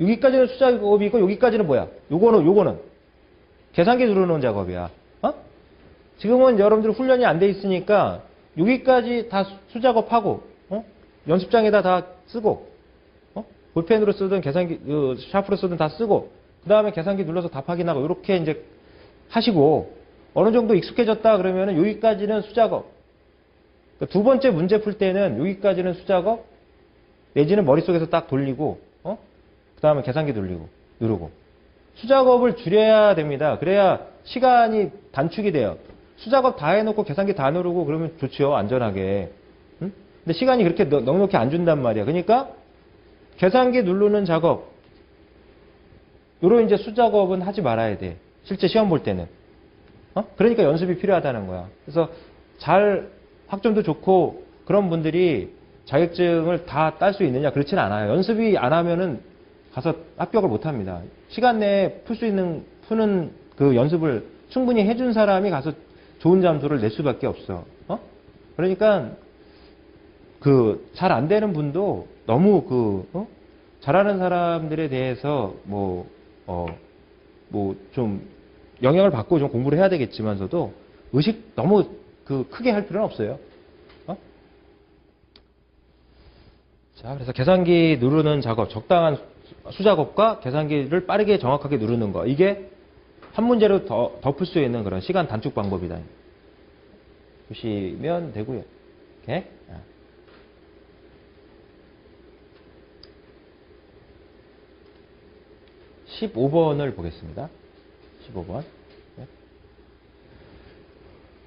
여기까지는 수작업이고 여기까지는 뭐야? 요거는 계산기 누르는 작업이야. 지금은 여러분들 훈련이 안 돼 있으니까 여기까지 다 수작업하고 연습장에다 다 쓰고 볼펜으로 쓰든 계산기 샤프로 쓰든 다 쓰고 그 다음에 계산기 눌러서 답 확인하고 이렇게 이제 하시고 어느 정도 익숙해졌다 그러면은 여기까지는 수작업. 그러니까 두 번째 문제 풀 때는 여기까지는 수작업 내지는 머릿속에서 딱 돌리고 그 다음에 계산기 누르고 수작업을 줄여야 됩니다. 그래야 시간이 단축이 돼요. 수작업 다 해놓고 계산기 다 누르고 그러면 좋죠. 안전하게. 근데 시간이 그렇게 넉넉히 안 준단 말이야. 그러니까 계산기 누르는 작업 요런 이제 수작업은 하지 말아야 돼. 실제 시험 볼 때는. 그러니까 연습이 필요하다는 거야. 그래서 잘 학점도 좋고 그런 분들이 자격증을 다 딸 수 있느냐? 그렇지는 않아요. 연습이 안 하면은 가서 합격을 못 합니다. 시간 내에 푸는 그 연습을 충분히 해준 사람이 가서 좋은 점수를 낼 수밖에 없어. 그러니까 잘 안 되는 분도 너무 잘하는 사람들에 대해서 좀 영향을 받고 좀 공부를 해야 되겠지만서도 의식 너무 크게 할 필요는 없어요. 자, 그래서 계산기 누르는 작업, 적당한 수작업과 계산기를 빠르게 정확하게 누르는 거. 이게 한 문제로 덮을 수 있는 그런 시간 단축 방법이다. 보시면 되고요. 이렇게. 15번을 보겠습니다. 15번.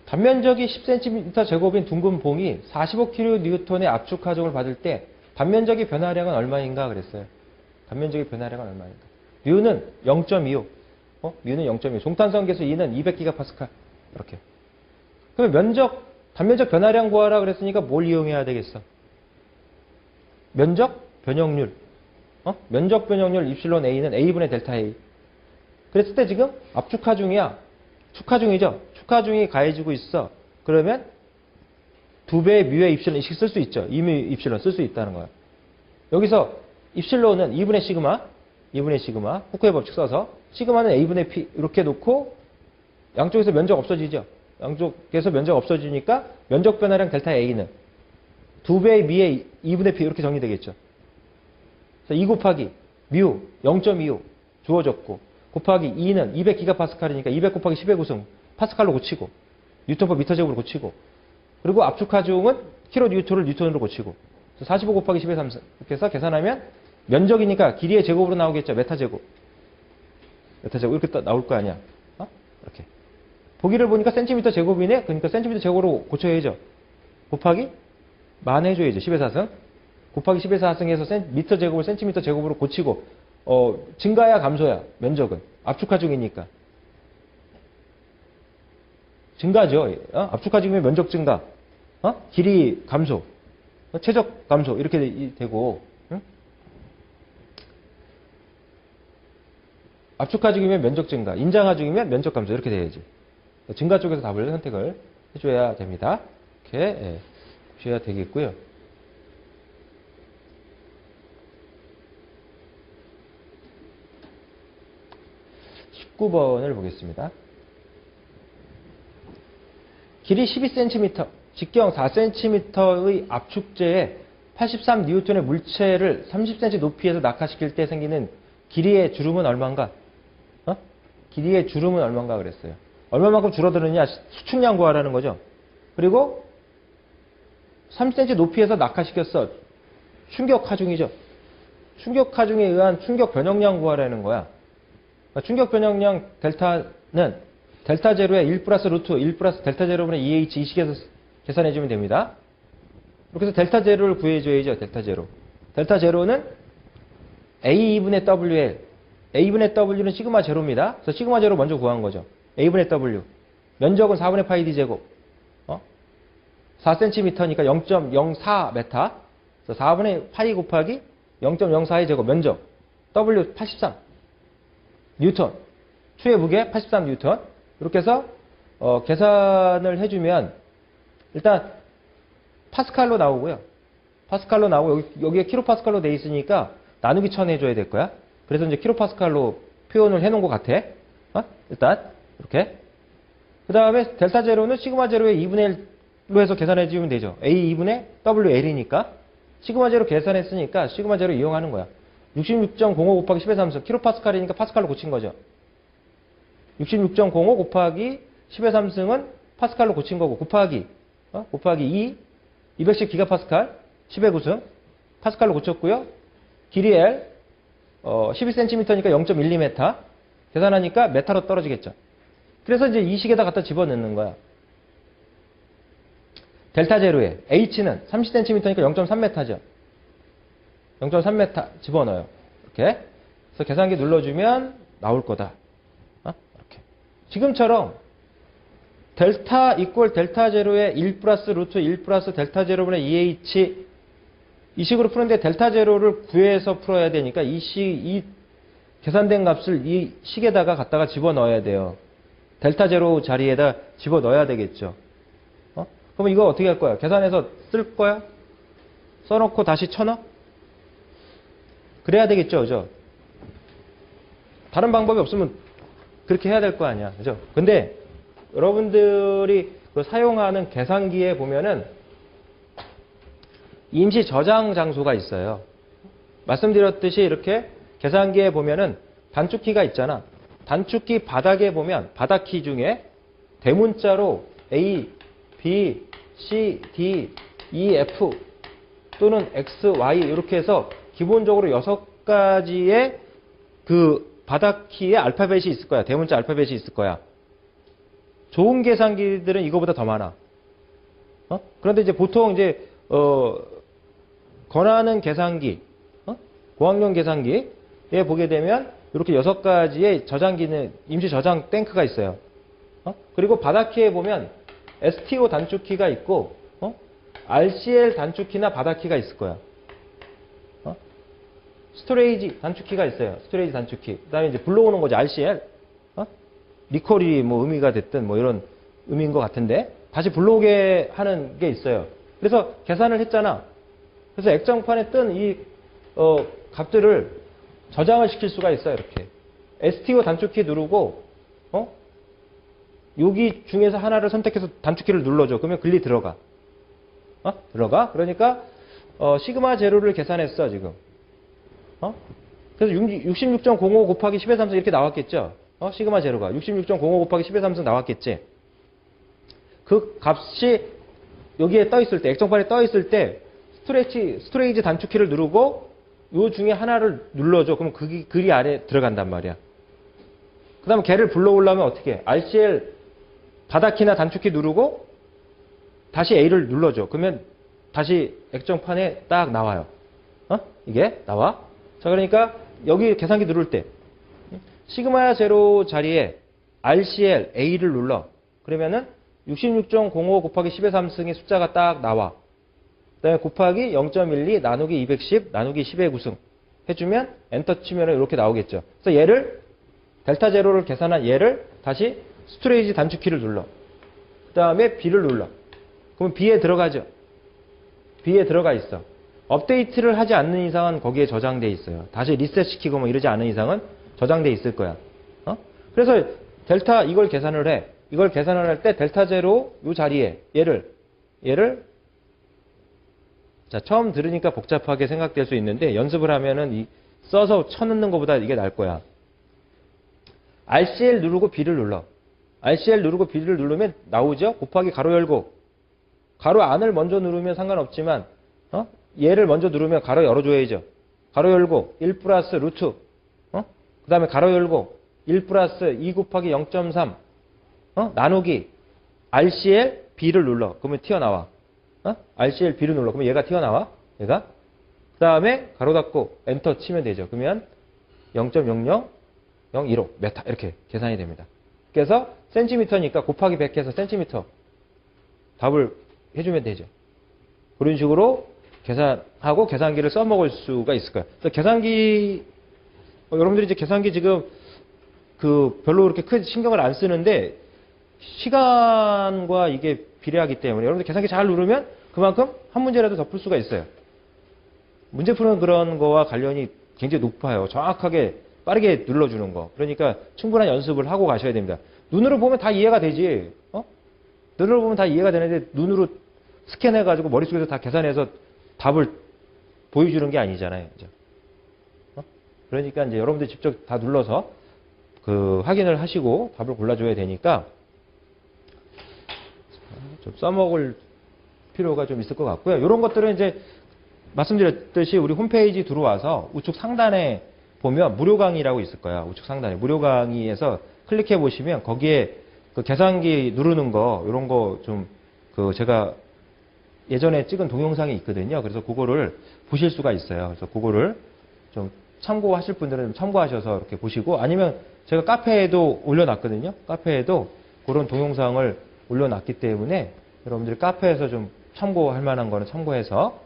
단면적이 10cm 제곱인 둥근 봉이 45kN의 압축 하중을 받을 때 단면적의 변화량은 얼마인가 그랬어요. 단면적의 변화량은 얼마인가. 뮤는 0.25. 뮤는 0.25. 종탄성 계수 2는 200GPa. 이렇게. 그러면 단면적 변화량 구하라 그랬으니까 뭘 이용해야 되겠어? 면적 변형률. 면적 변형률 입실론 A는 A분의 델타 A. 그랬을 때 지금 압축하중이야. 축하중이죠. 축하중이 가해지고 있어. 그러면 2배의 뮤의 입실론씩 쓸 수 있죠. 2뮤 입실론 쓸 수 있다는 거야. 여기서 입실론은 2분의 시그마, 후크의 법칙 써서 시그마는 A분의 P 이렇게 놓고 양쪽에서 면적 없어지죠. 양쪽에서 면적 없어지니까 면적 변화량 델타 A는 2배의 미의 2분의 P 이렇게 정리되겠죠. 그래서 2 곱하기 뮤 0.25 주어졌고 곱하기 2는 200GPa니까 200 곱하기 10의 구승 파스칼로 고치고 뉴턴/m 제곱으로 고치고 그리고 압축하중은 킬로뉴턴을 뉴턴으로 고치고 45 곱하기 10의 3승 이렇게 해서 계산하면 면적이니까 길이의 제곱으로 나오겠죠. 메타 제곱 이렇게 나올 거 아니야. 이렇게 보기를 보니까 센티미터 제곱이네. 그러니까 센티미터 제곱으로 고쳐야죠. 곱하기 만 해줘야죠. 10의 4승 곱하기 10의 4승에서 미터 제곱을 센티미터 제곱으로 고치고 증가야 감소야 면적은 압축하중이니까 증가죠. 압축하중이면 면적 증가, 길이 감소, 최적 감소 이렇게 되고 압축하중이면 면적 증가, 인장하중이면 면적 감소 이렇게 돼야지. 증가 쪽에서 답을 선택을 해줘야 됩니다. 이렇게 보셔야 되겠고요. 19번을 보겠습니다. 길이 12cm, 직경 4cm의 압축제에 83N의 물체를 30cm 높이에서 낙하시킬 때 생기는 길이의 주름은 얼마인가? 길이의 주름은 얼마인가 그랬어요. 얼마만큼 줄어드느냐? 수축량 구하라는 거죠. 그리고 30cm 높이에서 낙하시켰어. 충격 하중이죠. 충격 하중에 의한 충격 변형량 구하라는 거야. 충격 변형량 델타는 델타 제로의 1 플러스 루트 1 플러스 델타 제로분의 2H 이 식에서 계산해주면 됩니다. 이렇게 해서 델타 제로를 구해줘야죠. 델타 제로. 델타 제로는 A분의 WL. A분의 W는 시그마 제로입니다. 그래서 시그마 제로 먼저 구한 거죠. A분의 W. 면적은 4분의 파이 D 제곱. 4cm니까 0.04 메타. 그래서 4분의 파이 곱하기 0.04의 제곱. 면적. W 83. 뉴턴. 추의 무게 83 뉴턴. 이렇게 해서 계산을 해주면 일단 파스칼로 나오고요. 파스칼로 나오고 여기에 킬로파스칼로 돼 있으니까 나누기 1000 해줘야 될 거야. 그래서 이제 킬로파스칼로 표현을 해놓은 것 같아. 일단 이렇게. 그 다음에 델타 제로는 시그마 제로의 2분의 1로 해서 계산해주면 되죠. A 2분의 WL이니까 시그마 제로 계산했으니까 시그마 제로 이용하는 거야. 66.05 곱하기 10의 3승 킬로파스칼이니까 파스칼로 고친 거죠. 66.05 곱하기 10의 3승은 파스칼로 고친 거고 곱하기 200씩 기가파스칼 10의 9승 파스칼로 고쳤고요. 길이 L 12cm니까 0.12m 계산하니까 메타로 떨어지겠죠. 그래서 이제 이 식에다 갖다 집어넣는 거야. 델타 제로에 H는 30cm니까 0.3m죠. 0.3m 집어넣어요. 이렇게. 그래서 계산기 눌러주면 나올 거다. 이렇게. 지금처럼 델타 이퀄 델타 제로에 1 플러스 루트 1 플러스 델타 제로분의 2H 이 식으로 푸는데 델타 제로를 구해서 풀어야 되니까 이 계산된 값을 이 식에다가 갖다가 집어넣어야 돼요. 델타 제로 자리에다 집어넣어야 되겠죠. 그럼 이거 어떻게 할 거야? 계산해서 쓸 거야? 써놓고 다시 쳐넣어? 그래야 되겠죠, 그죠? 다른 방법이 없으면 그렇게 해야 될 거 아니야, 그죠? 근데 여러분들이 그 사용하는 계산기에 보면은 임시 저장 장소가 있어요. 말씀드렸듯이 이렇게 계산기에 보면은 단축키가 있잖아. 단축키 바닥에 보면 바닥키 중에 대문자로 A, B, C, D, E, F 또는 X, Y 이렇게 해서 기본적으로 6가지의 그 바닥키에 알파벳이 있을 거야. 대문자 알파벳이 있을 거야. 좋은 계산기들은 이거보다 더 많아. 그런데 이제 보통 이제 권하는 계산기, 고학년 계산기에 보게 되면 이렇게 6가지의 저장기는 임시 저장 탱크가 있어요. 그리고 바닥키에 보면 STO 단축키가 있고 RCL 단축키나 바닥키가 있을 거야. 스토레이지 단축키가 있어요. 스토레이지 단축키. 그 다음에 이제 불러오는 거지. RCL. 리콜이 뭐 의미가 됐든 뭐 이런 의미인 것 같은데 다시 불러오게 하는 게 있어요. 그래서 계산을 했잖아. 그래서 액정판에 뜬 이 값들을 저장을 시킬 수가 있어요. 이렇게. STO 단축키 누르고 여기 중에서 하나를 선택해서 단축키를 눌러줘. 그러면 글리 들어가. 들어가. 그러니까 시그마 제로를 계산했어 지금. 그래서 66.05 곱하기 10의 3승 이렇게 나왔겠죠. 시그마 제로가 66.05 곱하기 10의 3승 나왔겠지. 그 값이 여기에 떠 있을 때, 액정판에 떠 있을 때 스토레이지 단축키를 누르고 요 중에 하나를 눌러줘. 그럼 그 글이 아래 들어간단 말이야. 그 다음에 걔를 불러오려면 어떻게 해? RCL 바닥키나 단축키 누르고 다시 A를 눌러줘. 그러면 다시 액정판에 딱 나와요. 이게 나와. 자, 그러니까 여기 계산기 누를 때 시그마 제로 자리에 RCL A를 눌러. 그러면은 66.05 곱하기 10의 3승의 숫자가 딱 나와. 그 다음에 곱하기 0.12 나누기 210 나누기 10의 9승 해주면 엔터 치면 이렇게 나오겠죠. 그래서 얘를 델타 제로를 계산한 얘를 다시 스토레이지 단축키를 눌러. 그 다음에 B를 눌러. 그러면 B에 들어가죠. B에 들어가 있어. 업데이트를 하지 않는 이상은 거기에 저장돼 있어요. 다시 리셋 시키고 뭐 이러지 않은 이상은 저장돼 있을 거야. 그래서 델타 이걸 계산을 해. 이걸 계산을 할 때 델타 제로 이 자리에 얘를 자, 처음 들으니까 복잡하게 생각될 수 있는데 연습을 하면은 써서 쳐넣는 것보다 이게 나을 거야. RCL 누르고 B를 눌러. RCL 누르고 B를 누르면 나오죠? 곱하기 가로 열고. 가로 안을 먼저 누르면 상관없지만 얘를 먼저 누르면 가로 열어줘야죠. 가로 열고 1 플러스 루트. 그 다음에 가로 열고 1 플러스 2 곱하기 0.3 나누기 RCL B를 눌러. 그러면 튀어나와. RCL B를 눌러. 그러면 얘가 튀어나와. 얘가. 그 다음에 가로 닫고 엔터 치면 되죠. 그러면 0.00015 메타 이렇게 계산이 됩니다. 그래서 센티미터니까 곱하기 100 해서 센티미터 답을 해주면 되죠. 그런 식으로 계산하고 계산기를 써먹을 수가 있을 거예요. 그래서 계산기 여러분들이 이제 계산기 지금 별로 그렇게 큰 신경을 안 쓰는데 시간과 이게 비례하기 때문에 여러분들 계산기 잘 누르면 그만큼 한 문제라도 더 풀 수가 있어요. 문제 푸는 그런 거와 관련이 굉장히 높아요. 정확하게 빠르게 눌러주는 거. 그러니까 충분한 연습을 하고 가셔야 됩니다. 눈으로 보면 다 이해가 되지. 눈으로 보면 다 이해가 되는데 눈으로 스캔해가지고 머릿속에서 다 계산해서 답을 보여주는 게 아니잖아요. 그죠? 그러니까 이제 여러분들 직접 다 눌러서 확인을 하시고 답을 골라줘야 되니까 좀 써먹을 필요가 좀 있을 것 같고요. 이런 것들은 이제 말씀드렸듯이 우리 홈페이지 들어와서 우측 상단에 보면 무료 강의라고 있을 거야. 우측 상단에 무료 강의에서 클릭해 보시면 거기에 계산기 누르는 거 이런 거 좀 제가 예전에 찍은 동영상이 있거든요. 그래서 그거를 보실 수가 있어요. 그래서 그거를 좀 참고하실 분들은 참고하셔서 이렇게 보시고 아니면 제가 카페에도 올려놨거든요. 카페에도 그런 동영상을 올려놨기 때문에 여러분들이 카페에서 좀 참고할 만한 거는 참고해서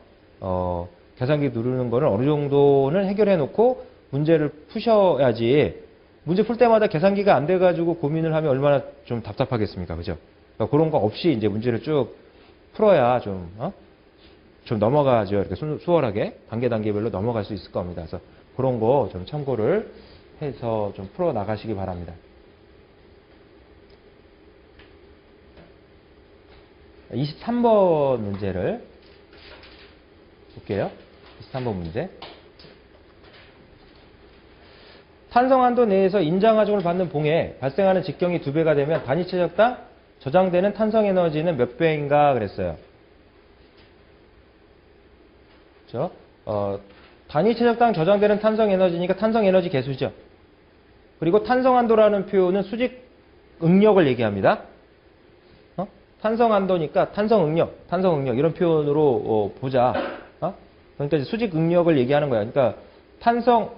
계산기 누르는 거는 어느 정도는 해결해 놓고 문제를 푸셔야지 문제 풀 때마다 계산기가 안 돼가지고 고민을 하면 얼마나 좀 답답하겠습니까? 그죠? 그러니까 그런 거 없이 이제 문제를 쭉 풀어야 좀 넘어가죠. 이렇게 수월하게 단계별로 넘어갈 수 있을 겁니다. 그래서 그런 거 좀 참고를 해서 좀 풀어 나가시기 바랍니다. 23번 문제를 볼게요. 23번 문제. 탄성한도 내에서 인장하중을 받는 봉에 발생하는 직경이 2배가 되면 단위 최적당 저장되는 탄성 에너지는 몇 배인가 그랬어요. 그렇죠? 단위 최적당 저장되는 탄성 에너지니까 탄성 에너지 개수죠. 그리고 탄성한도라는 표현은 수직 응력을 얘기합니다. 탄성한도니까 탄성응력 이런 표현으로 보자. 그러니까 이제 수직 응력을 얘기하는 거야. 그러니까 탄성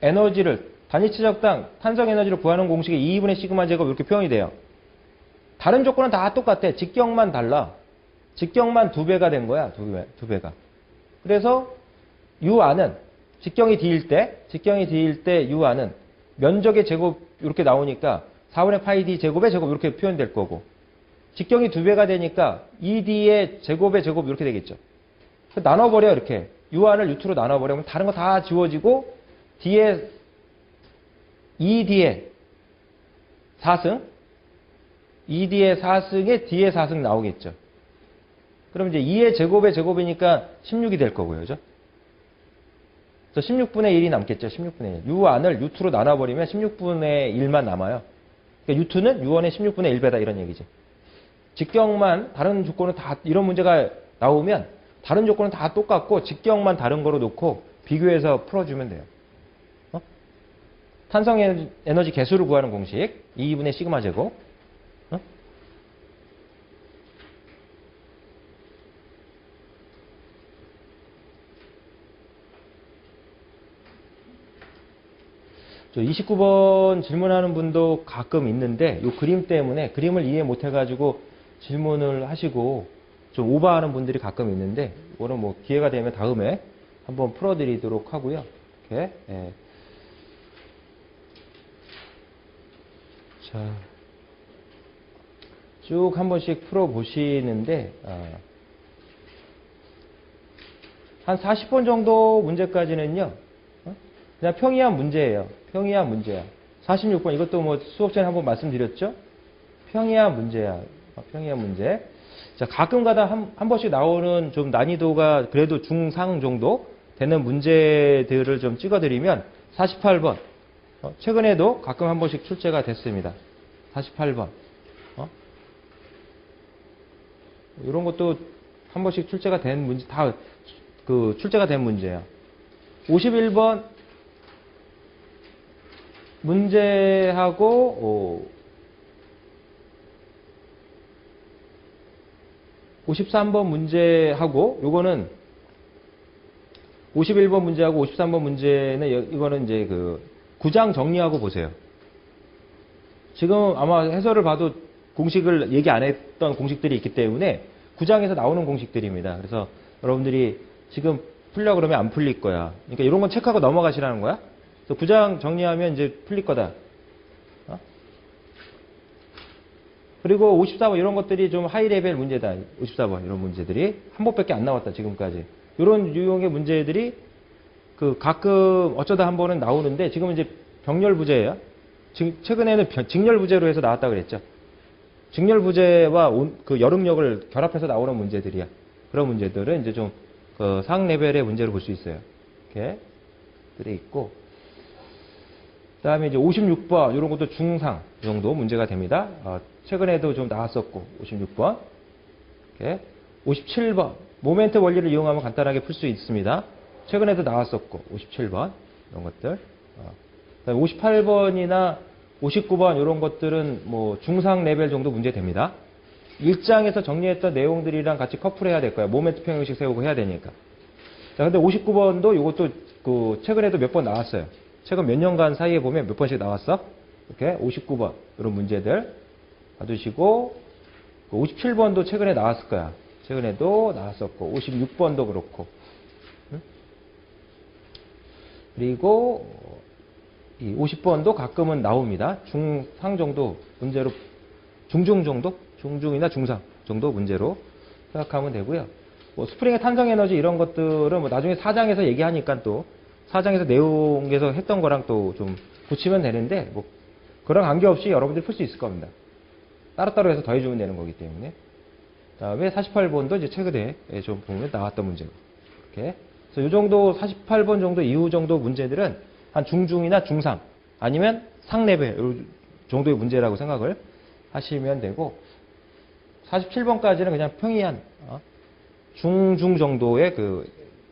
에너지를 단위 최적당 탄성 에너지를 구하는 공식이 2분의 시그마 제곱 이렇게 표현이 돼요. 다른 조건은 다 똑같아. 직경만 달라. 직경만 2배가 된 거야. 2배가. 그래서 U안은 직경이 D일 때 U안은 면적의 제곱 이렇게 나오니까 4분의 파이 D 제곱의 제곱 이렇게 표현될 거고, 직경이 2배가 되니까 2D의 제곱의 제곱 이렇게 되겠죠. 나눠버려 이렇게. U안을 U2로 나눠버려. 그럼 다른 거 다 지워지고 D의 2D의 4승 2D의 4승에 D의 4승 나오겠죠. 그럼 이제 2의 제곱의 제곱이니까 16이 될 거고요. 그죠? 그래서 16분의 1이 남겠죠. 16분의 1. U안을 U2로 나눠버리면 16분의 1만 남아요. 그러니까 U2는 U1의 16분의 1배다 이런 얘기지. 직경만 다른 조건은 다 이런 문제가 나오면 다른 조건은 다 똑같고 직경만 다른 거로 놓고 비교해서 풀어주면 돼요. 탄성 에너지 개수를 구하는 공식 2분의 시그마 제곱. 저 29번 질문하는 분도 가끔 있는데 이 그림 때문에 그림을 이해 못해가지고 질문을 하시고 좀 오버하는 분들이 가끔 있는데, 이거는 뭐 기회가 되면 다음에 한번 풀어드리도록 하고요. 이렇게. 예. 자, 쭉 한 번씩 풀어보시는데, 한 40번 정도 문제까지는요, 그냥 평이한 문제예요. 평이한 문제야. 46번, 이것도 뭐 수업 전에 한번 말씀드렸죠? 평이한 문제야. 평이한 문제. 자, 가끔 가다 한 번씩 나오는 좀 난이도가 그래도 중상 정도 되는 문제들을 좀 찍어드리면, 48번. 최근에도 가끔 한 번씩 출제가 됐습니다. 48번. 이런 것도 한 번씩 출제가 된 문제, 다 출제가 된 문제야. 51번 문제하고 53번 문제하고, 요거는 51번 문제하고 53번 문제는 이거는 이제 구장 정리하고 보세요. 지금 아마 해설을 봐도 공식을 얘기 안 했던 공식들이 있기 때문에 구장에서 나오는 공식들입니다. 그래서 여러분들이 지금 풀려고 그러면 안 풀릴 거야. 그러니까 이런 건 체크하고 넘어가시라는 거야. 그래서 구장 정리하면 이제 풀릴 거다. 그리고 54번 이런 것들이 좀 하이 레벨 문제다. 54번 이런 문제들이 한 번밖에 안 나왔다 지금까지. 이런 유형의 문제들이 가끔 어쩌다 한 번은 나오는데, 지금은 이제 병렬 부재예요. 최근에는 직렬 부재로 해서 나왔다 그랬죠. 직렬 부재와 여름력을 결합해서 나오는 문제들이야. 그런 문제들은 이제 좀 상 레벨의 문제로 볼 수 있어요. 이렇게 들어 있고, 그다음에 이제 56번 이런 것도 중상 정도 문제가 됩니다. 최근에도 좀 나왔었고 56번. 이렇게 57번 모멘트 원리를 이용하면 간단하게 풀 수 있습니다. 최근에도 나왔었고 57번 이런 것들. 58번이나 59번 이런 것들은 뭐 중상 레벨 정도 문제 됩니다. 1장에서 정리했던 내용들이랑 같이 커플해야 될 거야. 모멘트 평형식 세우고 해야 되니까. 자, 근데 59번도 이것도 최근에도 몇 번 나왔어요. 최근 몇 년간 사이에 보면 몇 번씩 나왔어? 이렇게 59번 이런 문제들 봐두시고, 57번도 최근에 나왔을 거야. 최근에도 나왔었고 56번도 그렇고. 그리고 이 50번도 가끔은 나옵니다. 중상 정도 문제로, 중중 정도? 중중이나 중상 정도 문제로 생각하면 되고요. 뭐 스프링의 탄성 에너지 이런 것들은 뭐 나중에 4장에서 얘기하니까 또 4장에서 내용에서 했던 거랑 또 좀 붙이면 되는데 뭐 그런 관계없이 여러분들이 풀 수 있을 겁니다. 따로따로 해서 더해주면 되는 거기 때문에. 다음에 48번도 이제 최근에 좀 보면 나왔던 문제고. 이렇게. 그래서 이 정도 48번 정도 이후 정도 문제들은 한 중중이나 중상 아니면 상레벨 정도의 문제라고 생각을 하시면 되고 47번까지는 그냥 평이한 중중 정도의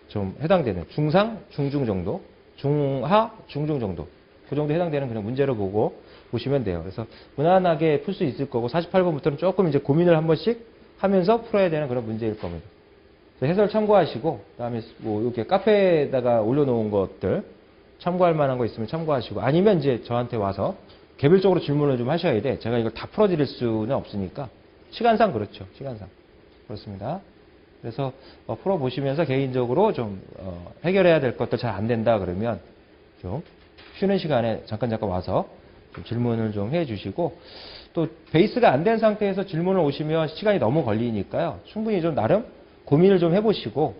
좀 해당되는 중상, 중중 정도, 중하, 중중 정도 그 정도 해당되는 그냥 문제로 보고 보시면 돼요. 그래서 무난하게 풀 수 있을 거고 48번부터는 조금 이제 고민을 한 번씩 하면서 풀어야 되는 그런 문제일 겁니다. 그래서 해설 참고하시고 그다음에 뭐 이렇게 카페에다가 올려놓은 것들 참고할 만한 거 있으면 참고하시고 아니면 이제 저한테 와서 개별적으로 질문을 좀 하셔야 돼. 제가 이걸 다 풀어드릴 수는 없으니까 시간상 그렇죠. 시간상 그렇습니다. 그래서 풀어보시면서 개인적으로 좀 해결해야 될 것들 잘 안 된다 그러면 좀 쉬는 시간에 잠깐 와서 좀 질문을 좀 해주시고 또 베이스가 안 된 상태에서 질문을 오시면 시간이 너무 걸리니까요. 충분히 좀 나름 고민을 좀 해보시고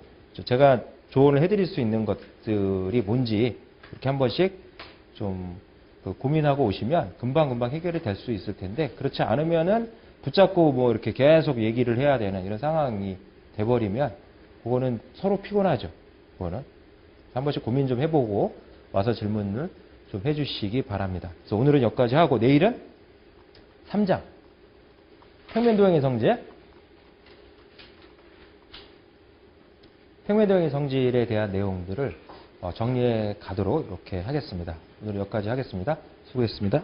제가 조언을 해드릴 수 있는 것들이 뭔지 이렇게 한 번씩 좀 고민하고 오시면 금방금방 해결이 될 수 있을 텐데 그렇지 않으면은 붙잡고 뭐 이렇게 계속 얘기를 해야 되는 이런 상황이 돼버리면 그거는 서로 피곤하죠. 그거는 한 번씩 고민 좀 해보고 와서 질문을 좀 해주시기 바랍니다. 그래서 오늘은 여기까지 하고 내일은 3장 평면도형의 성질 평면도형의 성질에 대한 내용들을 정리해 가도록 이렇게 하겠습니다. 오늘 여기까지 하겠습니다. 수고했습니다.